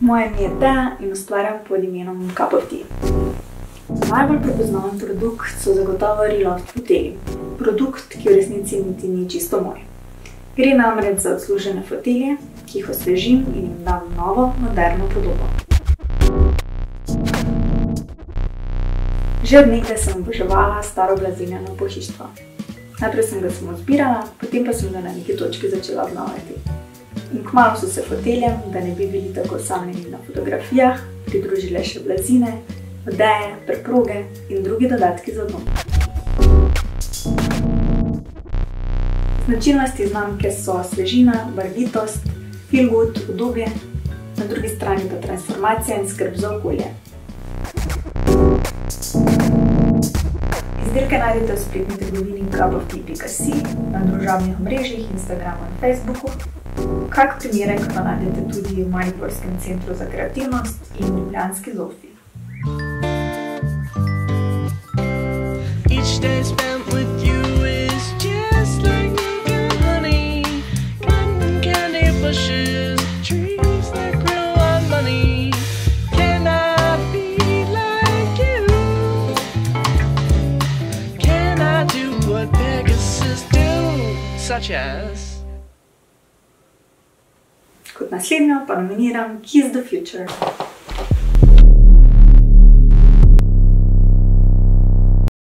Moje ime je Teja in ustvarjam pod imenom Cup of Tea. Najbolj prepoznaven produkt so zagotovo Reloft fotelji. Produkt, ki v resnici niti ni čisto moj. Gre namreč za odslužene fotelje, ki jih osvežim in jim dam novo, moderno podobo. Že od nekdaj sem oboževala staro glasbenjeno pohištvo. Najprej sem ga samo zbirala, potem pa sem ga na neki točki začela obnavljati. In kmalu so se foteljem, da ne bi bili tako osamljeni na fotografijah, pridružile še blazine, odeje, preproge in drugi dodatki za dom. Značilnosti znamke so svežina, barvitost, feel good, udobje, na drugi strani pa transformacija in skrb za okolje. Izdelke najdete v spletni trgovini cupoftea.si, na družabnih omrežjih, Instagramu in Facebooku. Kak primerek pa najdete tudi v Mariborskem centru za kreativnost in ljubljanski Zofi. Kot naslednjo pa nominiram Kiss the Future.